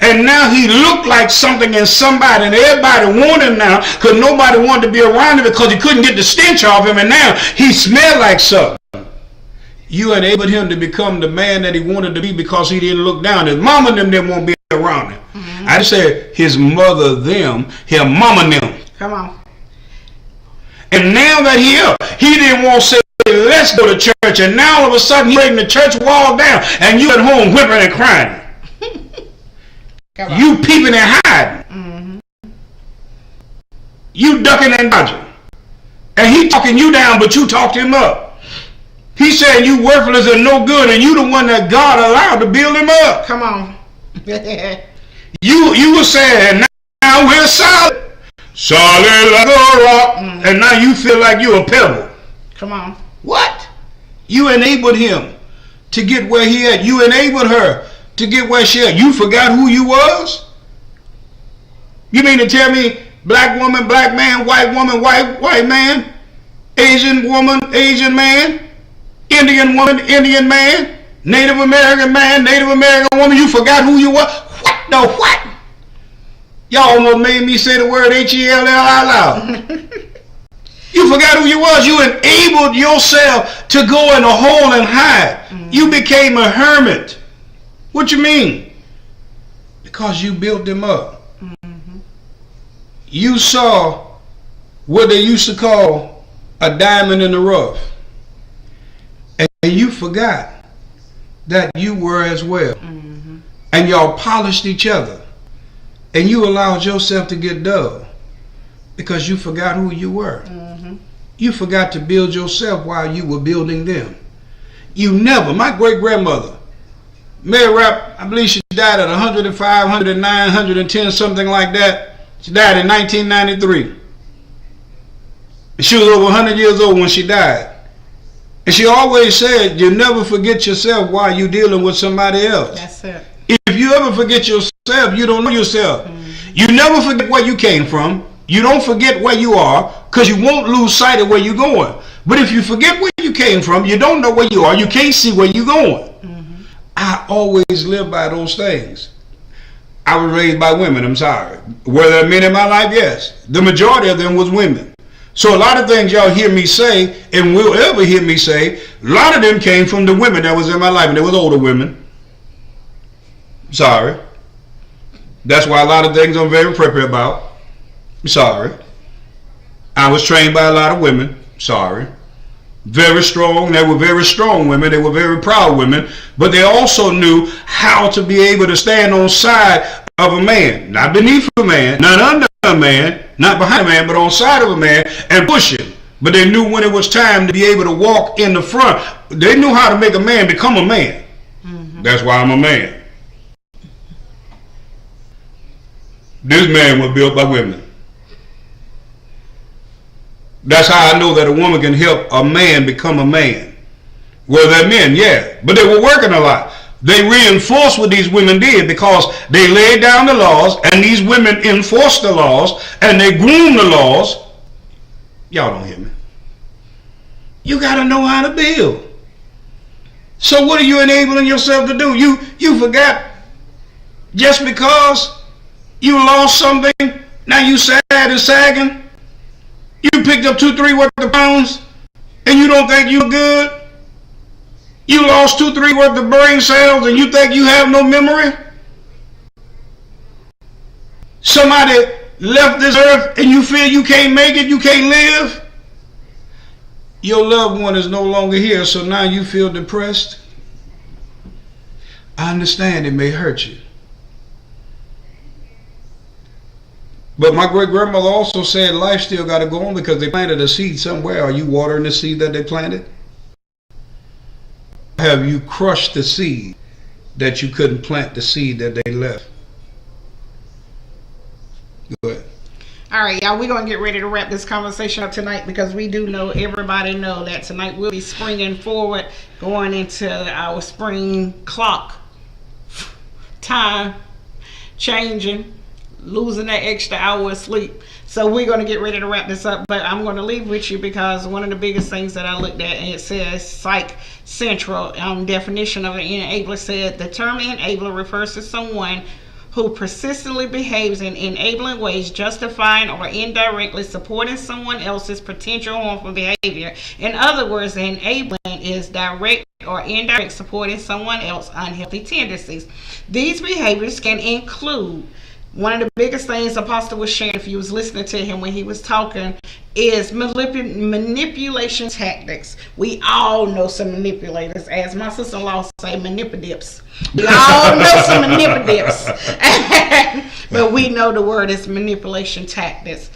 And now he looked like something in somebody, and everybody wanted him now because nobody wanted to be around him because he couldn't get the stench off him, and now he smelled like something. You enabled him to become the man that he wanted to be because he didn't look down. His mama and them didn't want to be around him. I just said his mother, them, his mama, them. Come on. And now that he didn't want to say, let's go to church, and now all of a sudden he's breaking the church wall down, and you at home whimpering and crying. You peeping and hiding. You ducking and dodging. And he talking you down, but you talked him up. He saying you worthless and no good, and you the one that God allowed to build him up. Come on. you were saying, now we're solid. Solid like a rock. And now you feel like you're a pebble. Come on. What? You enabled him to get where he at. You enabled her to get where she at. You forgot who you was? You mean to tell me black woman, black man, white woman, white man? Asian woman, Asian man, Indian woman, Indian man, Native American man, Native American woman. You forgot who you were? What the what? Y'all almost made me say the word H-E-L-L out loud. You forgot who you was. You enabled yourself to go in a hole and hide. You became a hermit. What you mean? Because you built them up. You saw what they used to call a diamond in the rough. And you forgot that you were as well. And y'all polished each other. And you allowed yourself to get dull because you forgot who you were. You forgot to build yourself while you were building them. You never, my great-grandmother, Mary Rapp, I believe she died at 105, 109, 110, something like that. She died in 1993. She was over 100 years old when she died. And she always said, you never forget yourself while you're dealing with somebody else. That's it. If you ever forget yourself, you don't know yourself. You never forget where you came from. You don't forget where you are, because you won't lose sight of where you're going. But if you forget where you came from, you don't know where you are. You can't see where you're going. I always live by those things. I was raised by women, I'm sorry. Were there men in my life? Yes. The majority of them was women. So a lot of things y'all hear me say, and will ever hear me say, a lot of them came from the women that was in my life, and they was older women. Sorry. That's why a lot of things I'm very prepared about. Sorry. I was trained by a lot of women. Sorry. Very strong. They were very strong women. They were very proud women. But they also knew how to be able to stand on side of a man. Not beneath a man. Not under a man. Not behind a man. But on side of a man and push him. But they knew when it was time to be able to walk in the front. They knew how to make a man become a man. That's why I'm a man. This man was built by women. That's how I know that a woman can help a man become a man. Were there men? Yeah. But they were working a lot. They reinforced what these women did because they laid down the laws and these women enforced the laws and they groomed the laws. Y'all don't hear me. You got to know how to build. So what are you enabling yourself to do? You forgot just because you lost something, now you sad and sagging. You picked up 2-3 worth of pounds and you don't think you're good. You lost 2-3 worth of brain cells and you think you have no memory. Somebody left this earth and you feel you can't make it, you can't live. Your loved one is no longer here, so now you feel depressed. I understand it may hurt you. But my great-grandmother also said life still got to go on because they planted a seed somewhere. Are you watering the seed that they planted? Have you crushed the seed that you couldn't plant the seed that they left? Go ahead. All right, y'all, we're going to get ready to wrap this conversation up tonight because we do know, everybody know that tonight we'll be springing forward, going into our spring clock time, changing, losing that extra hour of sleep. So we're going to get ready to wrap this up, but I'm going to leave with you because one of the biggest things that I looked at, and it says Psych Central definition of an enabler, said the term enabler refers to someone who persistently behaves in enabling ways, justifying or indirectly supporting someone else's potential harmful behavior. In other words, the enabling is direct or indirect supporting someone else's unhealthy tendencies. These behaviors can include, one of the biggest things Apostle was sharing, if you was listening to him when he was talking, is manipulation tactics. We all know some manipulators. As my sister-in-law say, manipadips. We all know some manipadips. But we know the word is manipulation tactics.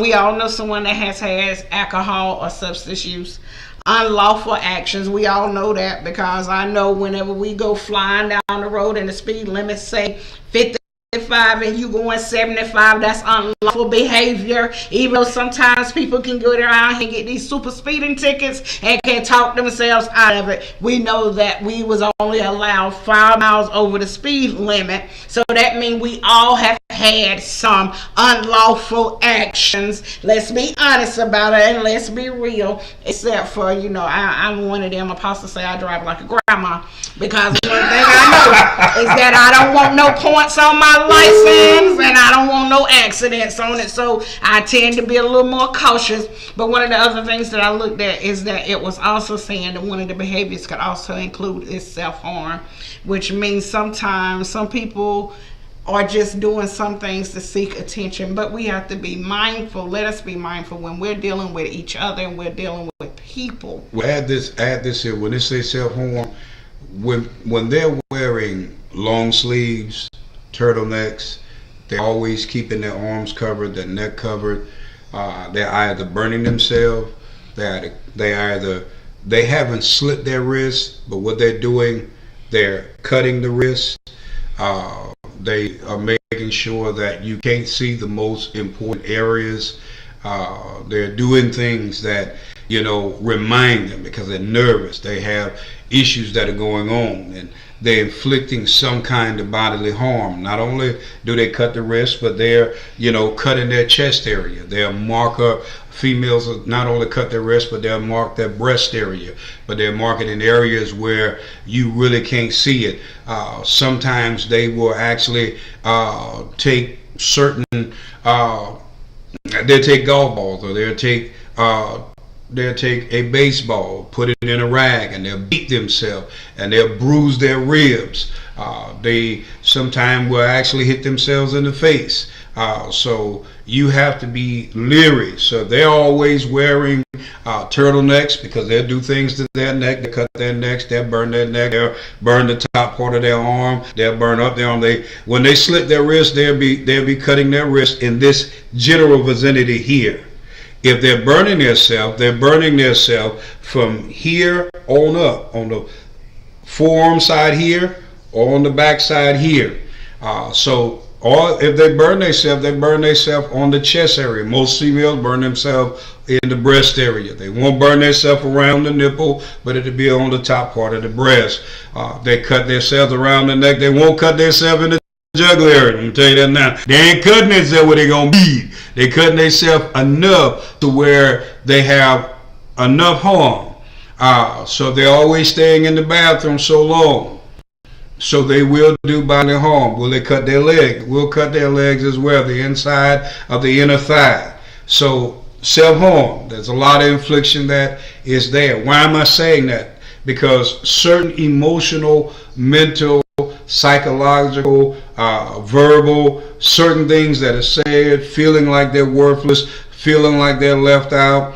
We all know someone that has alcohol or substance use. Unlawful actions, we all know that because I know whenever we go flying down the road and the speed limit say 50 and you going 75, that's unlawful behavior. Even though sometimes people can go around and get these super speeding tickets and can talk themselves out of it, we know that we was only allowed 5 miles over the speed limit. So that means we all have had some unlawful actions. Let's be honest about it and let's be real. Except for, I'm one of them apostles say I drive like a grandma, because one thing I know is that I don't want no points on my license and I don't want no accidents on it. So I tend to be a little more cautious. But one of the other things that I looked at is that it was also saying that one of the behaviors could also include is self-harm, which means sometimes some people are just doing some things to seek attention, but we have to be mindful. Let us be mindful when we're dealing with each other and we're dealing with people. Well, add this here. When they say self-harm, when they're wearing long sleeves, turtlenecks, they're always keeping their arms covered, their neck covered. They're either burning themselves. They haven't slit their wrists, but what they're doing, they're cutting the wrist. They are making sure that you can't see the most important areas. They're doing things that, remind them because they're nervous. They have issues that are going on, and they're inflicting some kind of bodily harm. Not only do they cut the wrist, but they're, cutting their chest area. They'll mark females not only cut their wrist, but they'll mark their breast area. But they're marking in areas where you really can't see it. Sometimes they will actually take certain, they'll take golf balls, or they'll take a baseball, put it in a rag, and they'll beat themselves, and they'll bruise their ribs. They sometimes will actually hit themselves in the face. So you have to be leery. So they're always wearing turtlenecks because they'll do things to their neck. They cut their necks, they'll burn their neck, they'll burn the top part of their arm, they'll burn up their arm. When they slit their wrist, they'll be cutting their wrist in this general vicinity here. If they're burning themselves from here on up, on the forearm side here, or on the back side here. Or if they burn themselves on the chest area. Most females burn themselves in the breast area. They won't burn themselves around the nipple, but it'll be on the top part of the breast. They cut themselves around the neck. They won't cut themselves in the jugular area. I'm tell you that now. They ain't cutting themselves where they gonna bleed. They cutting themselves enough to where they have enough harm. So they're always staying in the bathroom so long. So they will do bodily harm. Will they cut their leg? We'll cut their legs as well, the inside of the inner thigh. So self-harm, there's a lot of infliction that is there. Why am I saying that? Because certain emotional, mental, psychological, verbal, certain things that are said, feeling like they're worthless, feeling like they're left out,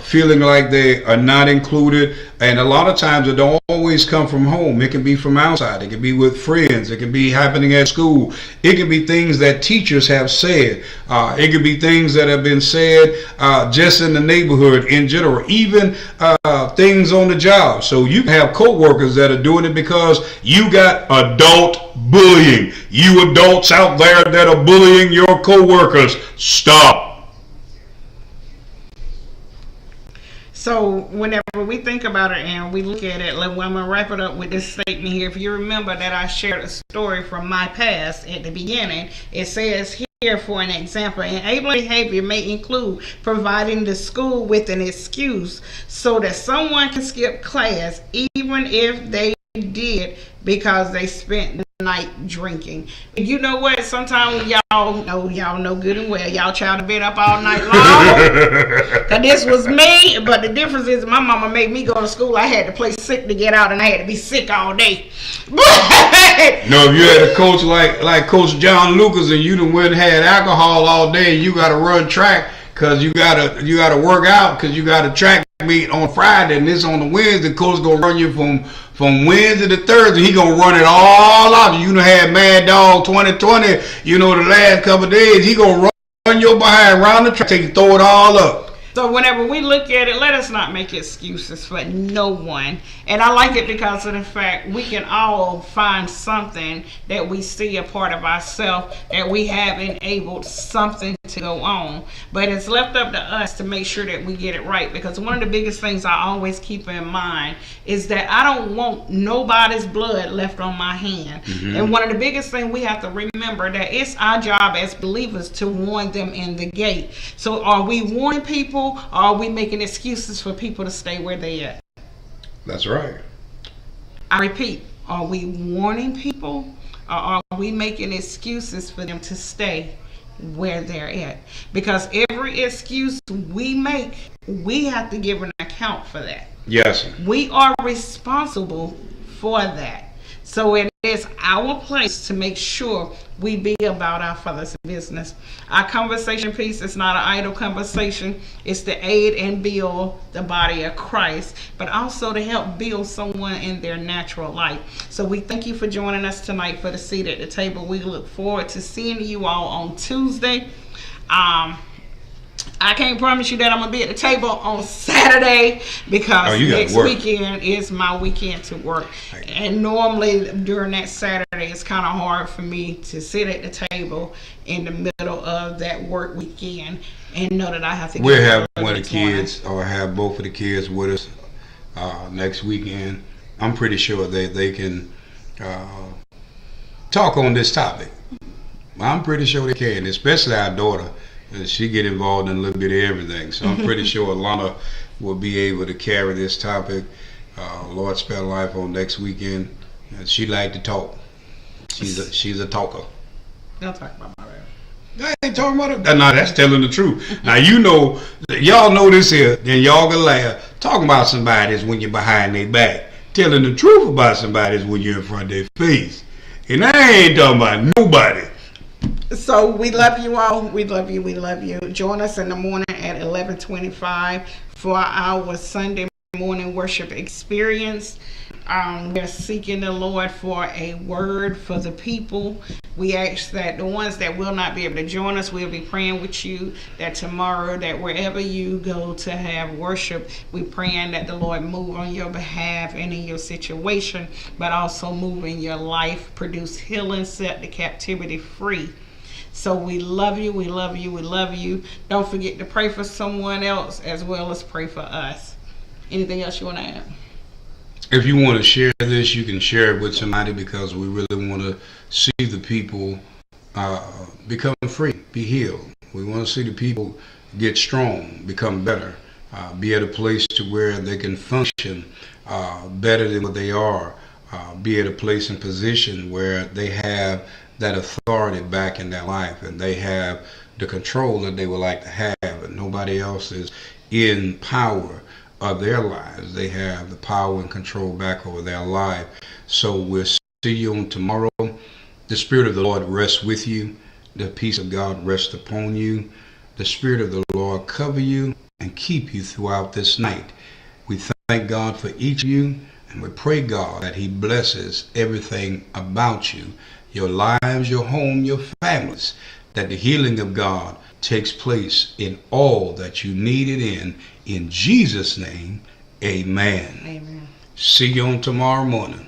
feeling like they are not included. And a lot of times it don't always come from home. It can be from outside. It can be with friends. It can be happening at school. It can be things that teachers have said. It could be things that have been said just in the neighborhood in general. Even things on the job. So you have co-workers that are doing it because you got adult bullying. You adults out there that are bullying your co-workers, stop. So whenever we think about it and we look at it, I'm going to wrap it up with this statement here. If you remember that I shared a story from my past at the beginning, it says here, for an example, enabling behavior may include providing the school with an excuse so that someone can skip class even if they did because they spent the night drinking. You know what? Sometimes y'all know good and well. Y'all child have been up all night long. Cause this was me, but the difference is my mama made me go to school. I had to play sick to get out, and I had to be sick all day. No, if you had a coach like Coach John Lucas and you done went and had alcohol all day, you got to run track because you gotta work out because you got a track meet on Friday and this on the Wednesday. Coach gonna run you from Wednesday to Thursday. He gonna run it all out. You done had Mad Dog 2020. The last couple of days he gonna run your behind around the track till you throw it all up. So whenever we look at it, let us not make excuses for no one. And I like it because of the fact we can all find something that we see a part of ourselves that we have enabled something to go on, but it's left up to us to make sure that we get it right, because one of the biggest things I always keep in mind is that I don't want nobody's blood left on my hand. And one of the biggest things we have to remember, that it's our job as believers to warn them in the gate. So are we warning people, or are we making excuses for people to stay where they at? That's right. I repeat, are we warning people, or are we making excuses for them to stay where they're at? Because every excuse we make, we have to give an account for that. Yes. We are responsible for that. So it is our place to make sure we be about our Father's business. Our conversation piece is not an idle conversation. It's to aid and build the body of Christ, but also to help build someone in their natural life. So we thank you for joining us tonight for the seat at the table. We look forward to seeing you all on Tuesday. I can't promise you that I'm going to be at the table on Saturday, because next weekend is my weekend to work. And normally during that Saturday, it's kind of hard for me to sit at the table in the middle of that work weekend and know that I have to We'll have one of the kids, or have both of the kids with us next weekend. I'm pretty sure they can talk on this topic. I'm pretty sure they can, especially our daughter. She get involved in a little bit of everything, so I'm pretty sure Alana will be able to carry this topic. Lord spare life on next weekend. She like to talk. She's a talker. Don't talk about my baby. I ain't talking about it. No, that's telling the truth. Now y'all know this here, then y'all can laugh. Talking about somebody is when you're behind their back. Telling the truth about somebody is when you're in front of their face. And I ain't talking about nobody. So we love you all. We love you. We love you. Join us in the morning at 11:25 for our Sunday morning worship experience. We're seeking the Lord for a word for the people. We ask that the ones that will not be able to join us, we'll be praying with you that tomorrow, that wherever you go to have worship, we're praying that the Lord move on your behalf and in your situation, but also move in your life, produce healing, set the captivity free. So we love you, we love you, we love you. Don't forget to pray for someone else as well as pray for us. Anything else you want to add? If you want to share this, you can share it with somebody, because we really want to see the people become free, be healed. We want to see the people get strong, become better, be at a place to where they can function better than what they are, be at a place and position where they have that authority back in their life, and they have the control that they would like to have, and nobody else is in power of their lives. They have the power and control back over their life. So we'll see you on tomorrow. The Spirit of the Lord rests with you. The peace of God rests upon you. The Spirit of the Lord cover you and keep you throughout this night. We thank God for each of you, and we pray God that He blesses everything about you, your lives, your home, your families, that the healing of God takes place in all that you need it in Jesus' name, amen. Amen. See you on tomorrow morning.